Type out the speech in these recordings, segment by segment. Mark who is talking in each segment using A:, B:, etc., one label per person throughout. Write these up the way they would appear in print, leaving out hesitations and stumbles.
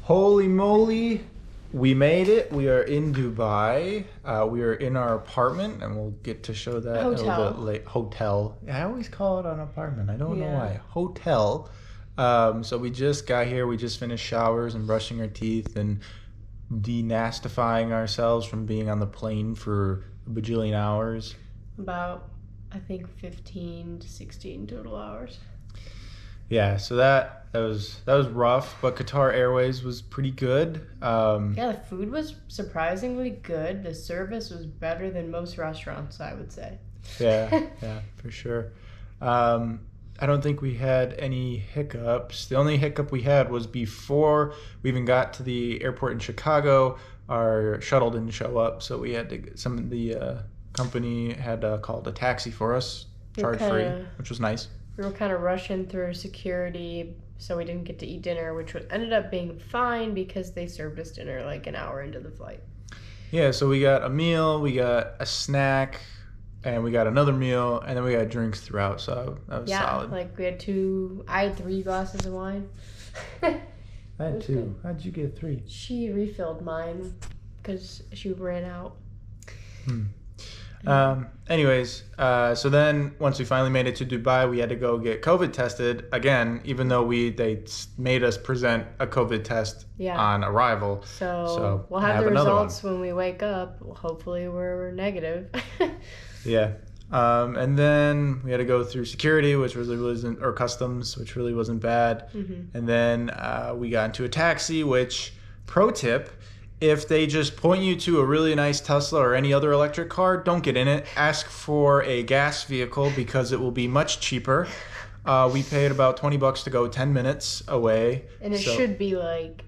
A: Holy moly, we made it. We are in Dubai. We are in our apartment, and we'll get to show that a little bit
B: Hotel.
A: late. Hotel. I always call it an apartment. I don't know
B: Yeah.
A: why. Hotel. So we just got here. We just finished showers and brushing our teeth and denastifying ourselves from being on the plane for a bajillion hours.
B: About, I think, 15 to 16 total hours.
A: Yeah, so that was rough, but Qatar Airways was pretty good.
B: Yeah, the food was surprisingly good. The service was better than most restaurants, I would say.
A: Yeah, for sure. I don't think we had any hiccups. The only hiccup we had was before we even got to the airport in Chicago. Our shuttle didn't show up, so we had to. Some of the company had called a taxi for us,
B: We were
A: charge free,
B: kind of
A: which was nice.
B: we were kind of rushing through security, so we didn't get to eat dinner, which ended up being fine because they served us dinner like an hour into the flight.
A: Yeah, so we got a meal, we got a snack, and we got another meal, and then we got drinks throughout. So that was
B: Yeah,
A: solid.
B: like I had 3 glasses of wine.
A: I had
B: was
A: two.
B: good.
A: How'd you get three?
B: She refilled mine because she ran out.
A: Anyways, so then once we finally made it to Dubai, we had to go get COVID tested again, even though they made us present a COVID test
B: Yeah.
A: on arrival.
B: So we'll have the results when we wake up. Hopefully we're negative.
A: Yeah. And then we had to go through security, which really wasn't, or customs, which really wasn't bad. And then we got into a taxi, which, pro tip, if they just point you to a really nice Tesla or any other electric car, don't get in it. Ask for a gas vehicle because it will be much cheaper. We paid about $20 to go 10 minutes away.
B: And it should be like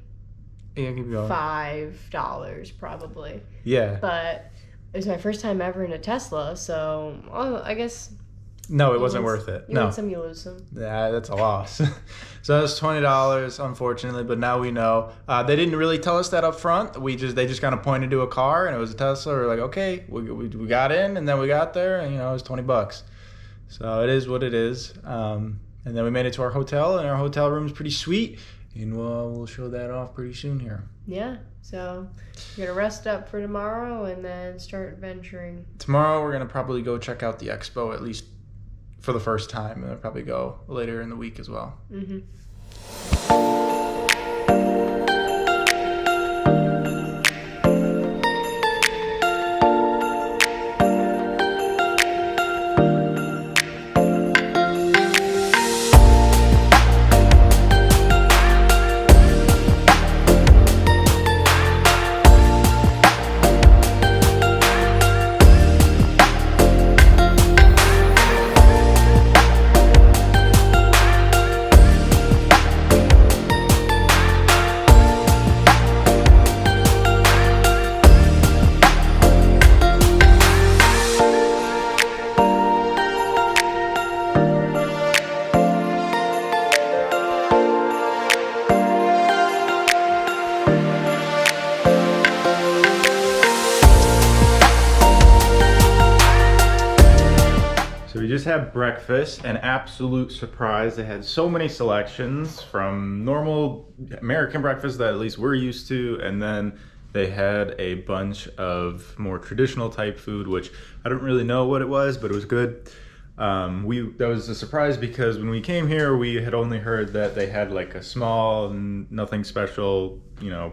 A: Yeah, keep going.
B: $5 probably.
A: Yeah.
B: But it was my first time ever in a Tesla, so I guess
A: No, it wasn't worth it.
B: you
A: No.
B: win some, you lose some.
A: Yeah, that's a loss. So that was $20, unfortunately, but now we know. They didn't really tell us that up front. They just kind of pointed to a car, and it was a Tesla. We're like, okay, we got in, and then we got there, and it was $20. So it is what it is. And then we made it to our hotel, and our hotel room's pretty sweet, and we'll show that off pretty soon here.
B: Yeah, so you're gonna rest up for tomorrow and then start venturing.
A: Tomorrow we're gonna probably go check out the Expo, at least for the first time, and we'll probably go later in the week as well. So we just had breakfast, an absolute surprise. They had so many selections from normal American breakfast that at least we're used to, and then they had a bunch of more traditional type food, which I don't really know what it was, but it was good. That was a surprise because when we came here, we had only heard that they had like a small, nothing special,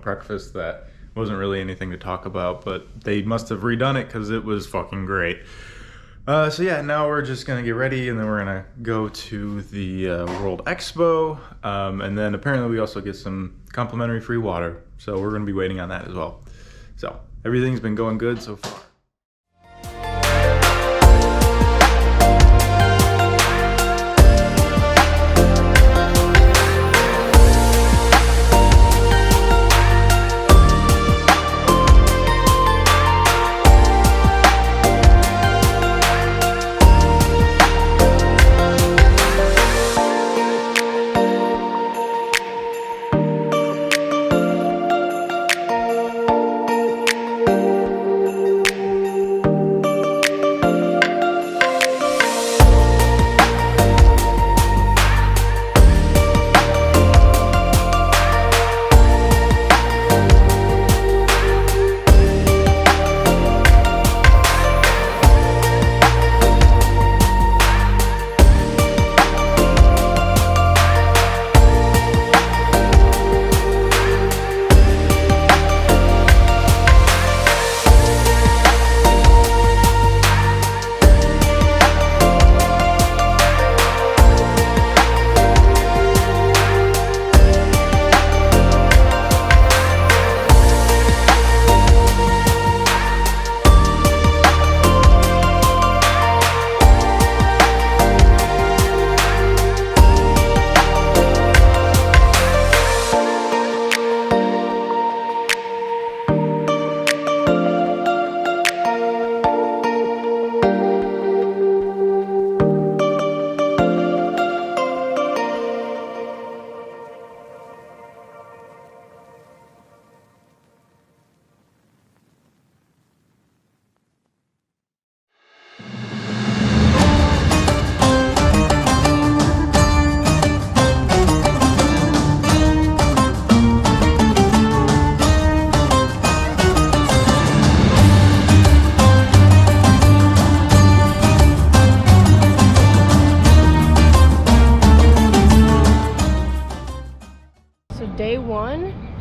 A: breakfast that wasn't really anything to talk about, but they must have redone it because it was fucking great. So yeah, now we're just gonna get ready, and then we're gonna go to the World Expo, and then apparently we also get some complimentary free water. So we're gonna be waiting on that as well. So everything's been going good so far.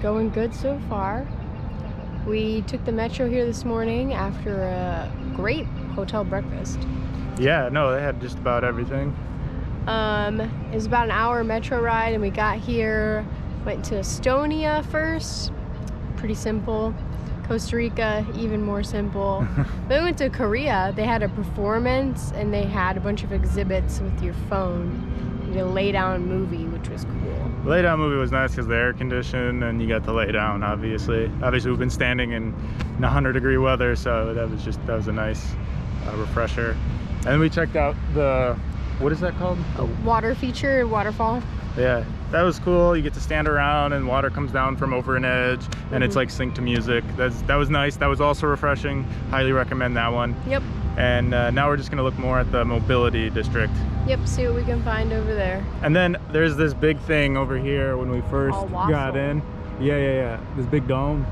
B: Going good so far. We took the metro here this morning after a great hotel breakfast.
C: Yeah, no, they had just about everything.
B: It was about an hour metro ride, and we got here, went to Estonia first, pretty simple. Costa Rica, even more simple. Then we went to Korea. They had a performance, and they had a bunch of exhibits with your phone. You did a lay down movie, which was cool.
C: The lay down movie was nice because the air conditioned and you got to lay down, obviously. Obviously, we've been standing in 100-degree weather, so that was a nice refresher. And then we checked out the, what is that called?
B: A water feature, waterfall.
C: Yeah, that was cool. You get to stand around and water comes down from over an edge, and it's like synced to music. That was nice. That was also refreshing. Highly recommend that one.
B: Yep.
C: And now we're just gonna look more at the mobility district.
B: Yep, see what we can find over there.
C: And then there's this big thing over here when we first got in. Yeah. This big dome.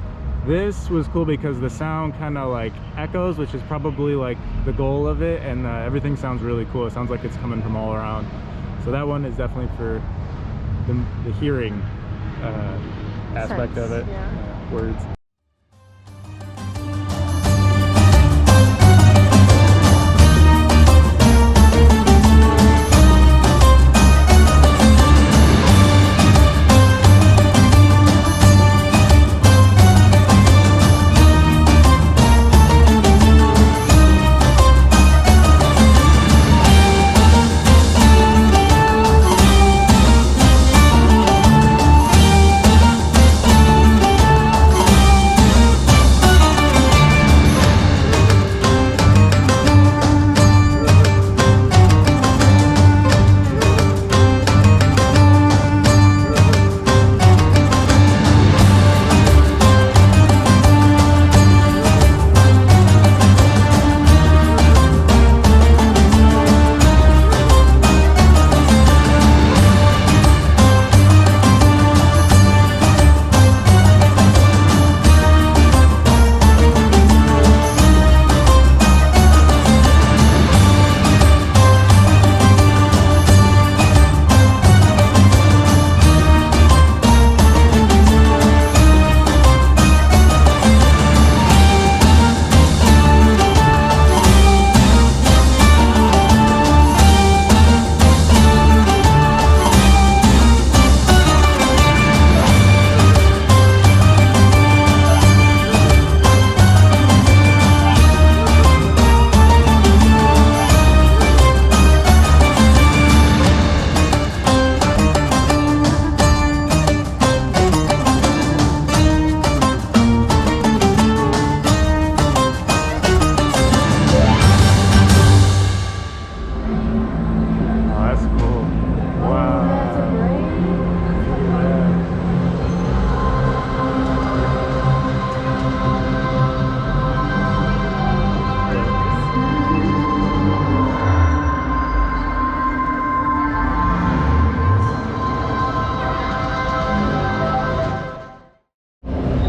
C: This was cool because the sound kind of like echoes, which is probably like the goal of it, and everything sounds really cool. It sounds like it's coming from all around. So that one is definitely for the hearing aspect of it.
B: Yeah.
C: Words.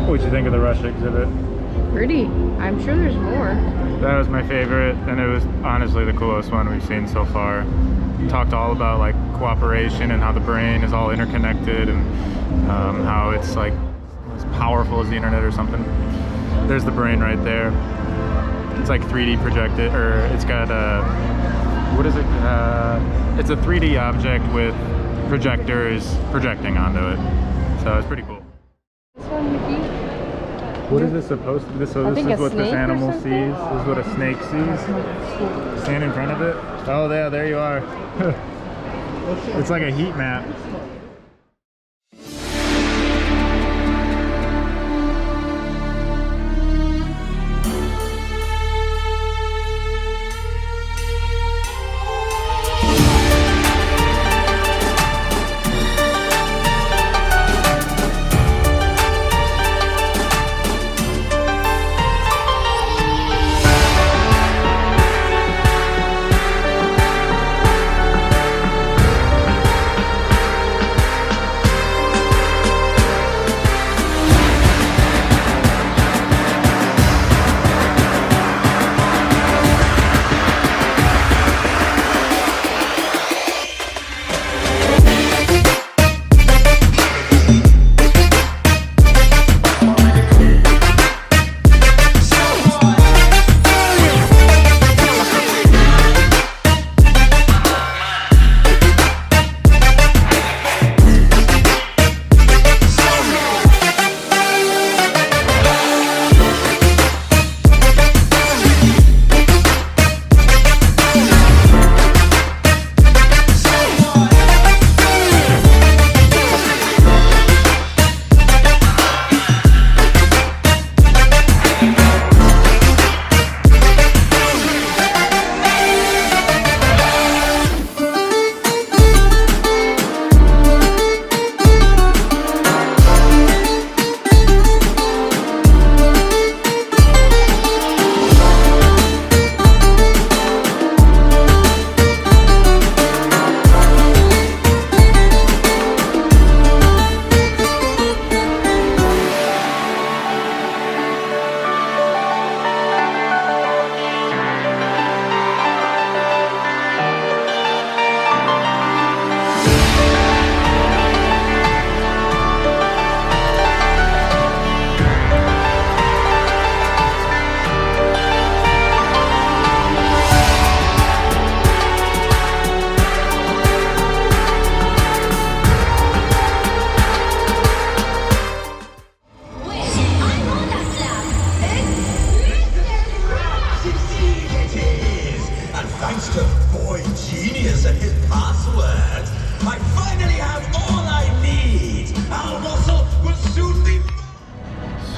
C: What'd you think of the Russia exhibit?
B: Pretty. I'm sure there's more.
C: That was my favorite, and it was honestly the coolest one we've seen so far. Talked all about like cooperation and how the brain is all interconnected, and how it's like as powerful as the internet or something. There's the brain right there. It's like 3D projected, or it's got a, what is it? It's a 3D object with projectors projecting onto it. So it's pretty cool. What is this supposed to be? So this is what this animal sees. This is what a snake sees. Stand in front of it. Oh, there you are. It's like a heat map.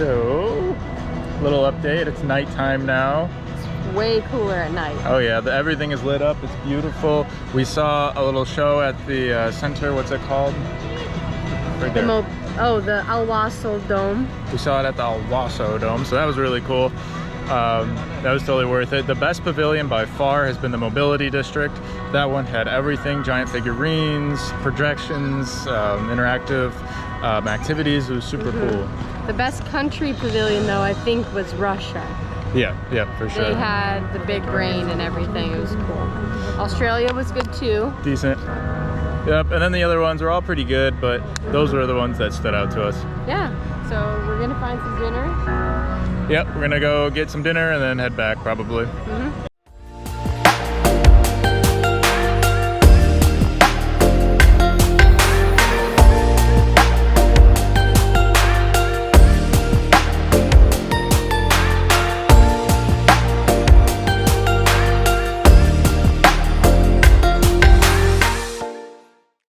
C: So, little update, it's nighttime now.
B: Way cooler at night.
C: Oh yeah, everything is lit up, it's beautiful. We saw a little show at the center, what's it called? Right there.
B: The Al Wasl Dome.
C: We saw it at the Al Wasl Dome, so that was really cool. That was totally worth it. The best pavilion by far has been the Mobility District. That one had everything, giant figurines, projections, interactive activities. It was super cool.
B: The best country pavilion though, I think, was Russia.
C: Yeah, for sure.
B: They had the big rain and everything. It was cool. Australia was good too.
C: Decent. Yep, and then the other ones were all pretty good, but those were the ones that stood out to us.
B: Yeah, so we're gonna find some dinner.
C: Yep, we're gonna go get some dinner and then head back probably.